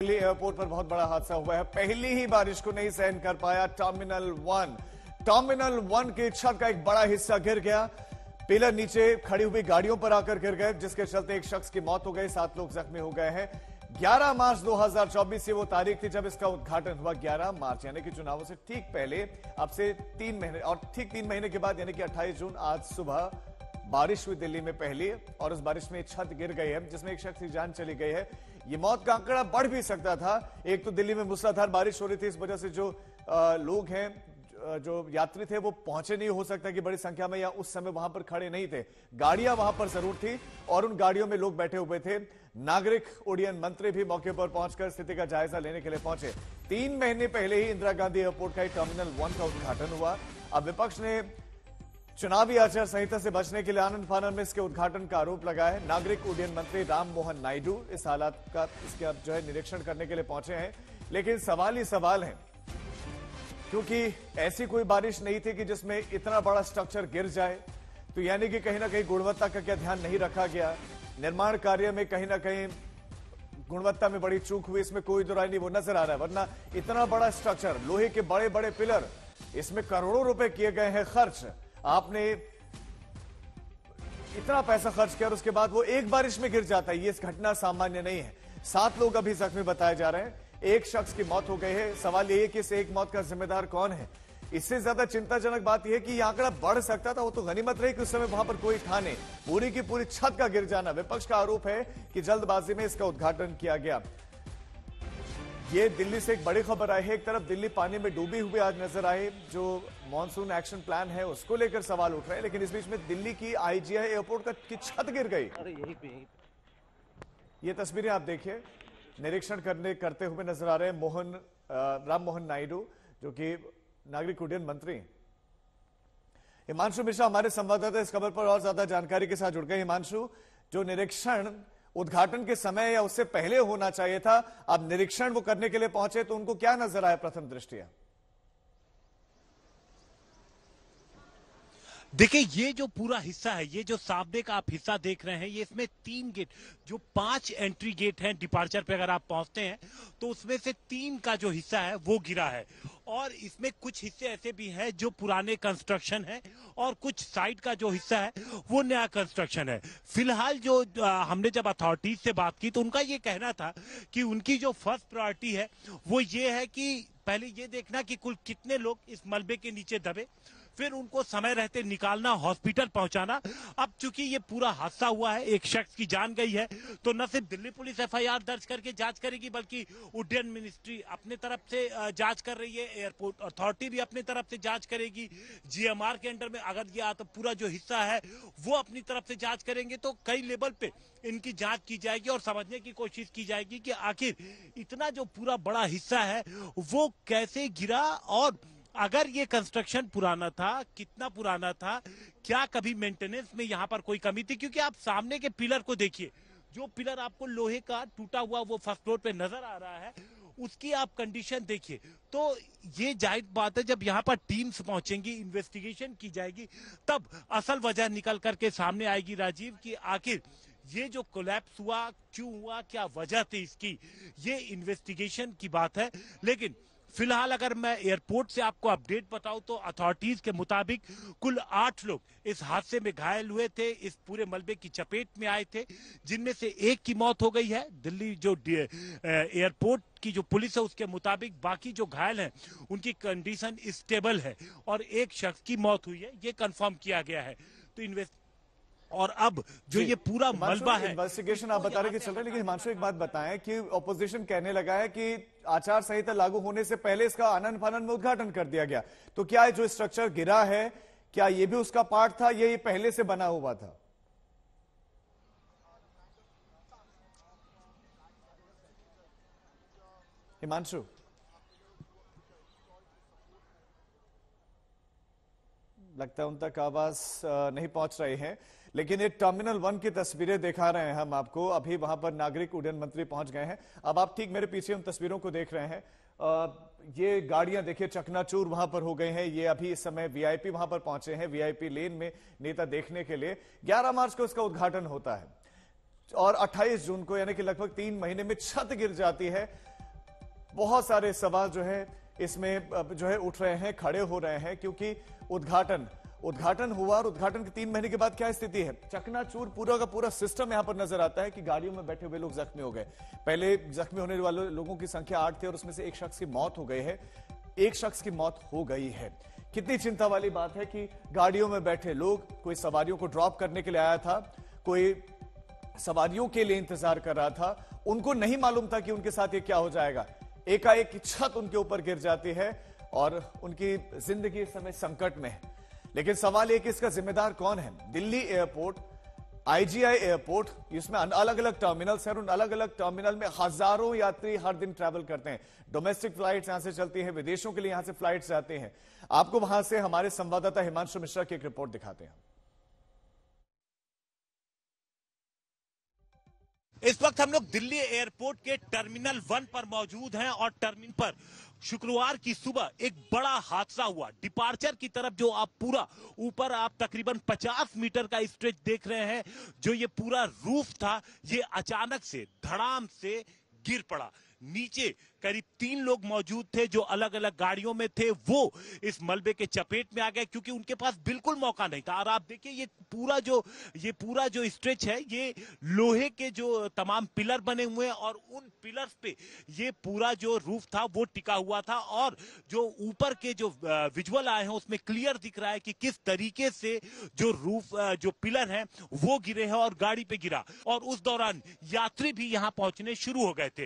Delhi airport पर बहुत बड़ा हादसा हुआ है। पहली ही बारिश को नहीं सहन कर पाया टर्मिनल वन की छत का एक बड़ा हिस्सा गिर गया। पिलर नीचे खड़ी हुई गाड़ियों पर आकर गिर गए, जिसके चलते एक शख्स की मौत हो गई, 7 लोग जख्मी हो गए हैं। 11 मार्च 2024 ये वो तारीख थी जब इसका उद्घाटन हुआ। 11 मार्च यानी कि चुनावों से ठीक पहले, अब से 3 महीने और ठीक 3 महीने के बाद यानी कि 28 जून आज सुबह बारिश हुई दिल्ली में पहली, और उस बारिश में छत गिर गई है जिसमें एक शख्स की जान चली गई है। ये मौत का आंकड़ा बढ़ भी सकता था। एक तो दिल्ली में मूसलाधार बारिश हो रही थी, इस वजह से जो लोग हैं, जो यात्री थे, वो पहुंचे नहीं हो सकता कि बड़ी संख्या में, या उस समय वहां पर खड़े नहीं थे। गाड़ियां वहां पर जरूर थी और उन गाड़ियों में लोग बैठे हुए थे। नागरिक उड्डयन मंत्री भी मौके पर पहुंचकर स्थिति का जायजा लेने के लिए पहुंचे। 3 महीने पहले ही इंदिरा गांधी एयरपोर्ट का टर्मिनल 1 का उद्घाटन हुआ। अब विपक्ष ने चुनावी आचार संहिता से बचने के लिए आनंद फानन में इसके उद्घाटन का आरोप लगाया है। नागरिक उड्डयन मंत्री राम मोहन नायडू इस हालात का इसके अब जो है निरीक्षण करने के लिए पहुंचे हैं, लेकिन सवाल ही सवाल हैं, क्योंकि ऐसी कोई बारिश नहीं थी कि जिसमें इतना बड़ा स्ट्रक्चर गिर जाए। तो यानी कि कहीं ना कहीं गुणवत्ता का क्या ध्यान नहीं रखा गया, निर्माण कार्य में कहीं ना कहीं गुणवत्ता में बड़ी चूक हुई, इसमें कोई दुराई नहीं, वो नजर आ रहा है। वरना इतना बड़ा स्ट्रक्चर, लोहे के बड़े बड़े पिलर, इसमें करोड़ों रुपए किए गए हैं खर्च। आपने इतना पैसा खर्च किया और उसके बाद वो एक बारिश में गिर जाता है, ये इस घटना सामान्य नहीं है। 7 लोग अभी जख्मी बताए जा रहे हैं, एक शख्स की मौत हो गई है। सवाल ये है कि इस एक मौत का जिम्मेदार कौन है। इससे ज्यादा चिंताजनक बात यह है कि यह आंकड़ा बढ़ सकता था। वो तो गनीमत रही कि उस समय वहां पर कोई था नहीं। पूरी की पूरी छत का गिर जाना। विपक्ष का आरोप है कि जल्दबाजी में इसका उद्घाटन किया गया। ये दिल्ली से एक बड़ी खबर आई है। एक तरफ दिल्ली पानी में डूबी हुई आज नजर आई, जो मॉनसून एक्शन प्लान है उसको लेकर सवाल उठ रहे हैं, लेकिन इस बीच में दिल्ली की आईजीआई एयरपोर्ट की छत गिर गई। ये तस्वीरें आप देखिए, निरीक्षण करते हुए नजर आ रहे हैं राम मोहन नायडू, जो कि नागरिक उड्डयन मंत्री। हिमांशु मिश्रा हमारे संवाददाता इस खबर पर और ज्यादा जानकारी के साथ जुड़ गए। हिमांशु, जो निरीक्षण उद्घाटन के समय या उससे पहले होना चाहिए था, अब निरीक्षण वो करने के लिए पहुंचे, तो उनको क्या नजर आया प्रथम दृष्टया? देखिए, ये जो पूरा हिस्सा है, ये जो सामने का आप हिस्सा देख रहे हैं, ये इसमें 3 गेट, जो 5 एंट्री गेट हैं डिपार्चर पे अगर आप पहुंचते हैं, तो उसमें से 3 का जो हिस्सा है वो गिरा है। और इसमें कुछ हिस्से ऐसे भी हैं जो पुराने कंस्ट्रक्शन है, और कुछ साइड का जो हिस्सा है वो नया कंस्ट्रक्शन है। फिलहाल जो हमने जब अथॉरिटीज से बात की, तो उनका ये कहना था कि उनकी जो फर्स्ट प्रायोरिटी है वो ये है कि पहले ये देखना कि कुल कितने लोग इस मलबे के नीचे दबे, फिर उनको समय रहते निकालना, हॉस्पिटल पहुंचाना। अब चूंकि ये पूरा हादसा हुआ है, एक शख्स की जान गई है, तो न सिर्फ दिल्ली पुलिस एफआईआर दर्ज करके जांच करेगी, बल्कि उड्डयन मिनिस्ट्री अपने तरफ से जांच कर रही है, एयरपोर्ट अथॉरिटी भी अपनी तरफ से जांच करेगी, जीएमआर के अंडर में अगर ये तो पूरा जो हिस्सा है वो अपनी तरफ से जांच करेंगे। तो कई लेवल पे इनकी जांच की जाएगी और समझने की कोशिश की जाएगी कि आखिर इतना जो पूरा बड़ा हिस्सा है वो कैसे गिरा, और अगर ये कंस्ट्रक्शन पुराना था, कितना पुराना था, क्या कभी मेंटेनेंस में यहाँ पर कोई कमी थी। क्योंकि आप सामने के पिलर को देखिए, जो पिलर आपको लोहे का टूटा हुआ वो फर्स्ट फ्लोर पे नजर आ रहा है, उसकी आप कंडीशन देखिए। तो ये जाहिर बात है, जब यहाँ पर टीम्स पहुंचेंगी, इन्वेस्टिगेशन की जाएगी, तब असल वजह निकल करके सामने आएगी राजीव, की आखिर ये जो कोलैप्स हुआ क्यों हुआ, क्या वजह थी इसकी, ये इन्वेस्टिगेशन की बात है। लेकिन फिलहाल अगर मैं एयरपोर्ट से आपको अपडेट बताऊं, तो अथॉरिटीज के मुताबिक कुल 8 लोग इस हादसे में घायल हुए थे, इस पूरे मलबे की चपेट में आए थे, जिनमें से एक की मौत हो गई है। दिल्ली जो एयरपोर्ट की जो पुलिस है उसके मुताबिक बाकी जो घायल हैं उनकी कंडीशन स्टेबल है, और एक शख्स की मौत हुई है, ये कंफर्म किया गया है। तो और अब जो ये पूरा मलबा है, इन्वेस्टिगेशन आप बता रहे कि चल रहा है, लेकिन हिमांशु एक बात बताएं कि ऑपोजिशन कहने लगा है कि आचार संहिता लागू होने से पहले इसका आनंद फानन में उद्घाटन कर दिया गया। तो क्या जो स्ट्रक्चर गिरा है, क्या ये भी उसका पार्ट था, ये पहले से बना हुआ था? हिमांशु, लगता है उन तक आवाज नहीं पहुंच रही है, लेकिन ये टर्मिनल 1 की तस्वीरें दिखा रहे हैं हम आपको। अभी वहां पर नागरिक उड्डयन मंत्री पहुंच गए हैं। अब आप ठीक मेरे पीछे उन तस्वीरों को देख रहे हैं। ये गाड़ियां देखिए चकनाचूर वहां पर हो गए हैं। ये अभी इस समय वीआईपी वहां पर पहुंचे हैं, वीआईपी लेन में नेता देखने के लिए। 11 मार्च को इसका उद्घाटन होता है। और 28 जून को यानी कि लगभग 3 महीने में छत गिर जाती है। बहुत सारे सवाल जो है इसमें जो है उठ रहे हैं, खड़े हो रहे हैं, क्योंकि उद्घाटन हुआ और उद्घाटन के 3 महीने के बाद क्या स्थिति है, चकनाचूर पूरा का पूरा सिस्टम यहां पर नजर आता है कि गाड़ियों में बैठे हुए लोग जख्मी हो गए। पहले जख्मी होने वाले लोगों की संख्या 8 थी और उसमें से एक शख्स की मौत हो गई है। एक शख्स की मौत हो गई है। कितनी चिंता वाली बात है कि गाड़ियों में बैठे लोग, कोई सवारियों को ड्रॉप करने के लिए आया था, कोई सवारियों के लिए इंतजार कर रहा था, उनको नहीं मालूम था कि उनके साथ ये क्या हो जाएगा। एकाएक की छत उनके ऊपर गिर जाती है और उनकी जिंदगी इस समय संकट में है। लेकिन सवाल एक, इसका जिम्मेदार कौन है? दिल्ली एयरपोर्ट, आईजीआई एयरपोर्ट, इसमें अलग अलग टर्मिनल्स हैं और उन अलग अलग टर्मिनल में हजारों यात्री हर दिन ट्रैवल करते हैं। डोमेस्टिक फ्लाइट्स यहां से चलती हैं, विदेशों के लिए यहां से फ्लाइट्स जाते हैं। आपको वहां से हमारे संवाददाता हिमांशु मिश्रा की एक रिपोर्ट दिखाते हैं। इस वक्त हम लोग दिल्ली एयरपोर्ट के टर्मिनल 1 पर मौजूद हैं और टर्मिनल पर शुक्रवार की सुबह एक बड़ा हादसा हुआ। डिपार्चर की तरफ जो आप पूरा ऊपर आप तकरीबन 50 मीटर का स्ट्रेच देख रहे हैं, जो ये पूरा रूफ था, ये अचानक से धड़ाम से गिर पड़ा। नीचे करीब 3 लोग मौजूद थे जो अलग अलग गाड़ियों में थे, वो इस मलबे के चपेट में आ गए क्योंकि उनके पास बिल्कुल मौका नहीं था। और आप देखिए ये पूरा जो स्ट्रेच है, ये लोहे के जो तमाम पिलर बने हुए हैं और उन पिलर्स पे ये पूरा जो रूफ था वो टिका हुआ था। और जो ऊपर के जो विजुअल आए हैं उसमें क्लियर दिख रहा है कि किस तरीके से जो रूफ जो पिलर है वो गिरे हैं और गाड़ी पे गिरा। और उस दौरान यात्री भी यहां पहुंचने शुरू हो गए थे।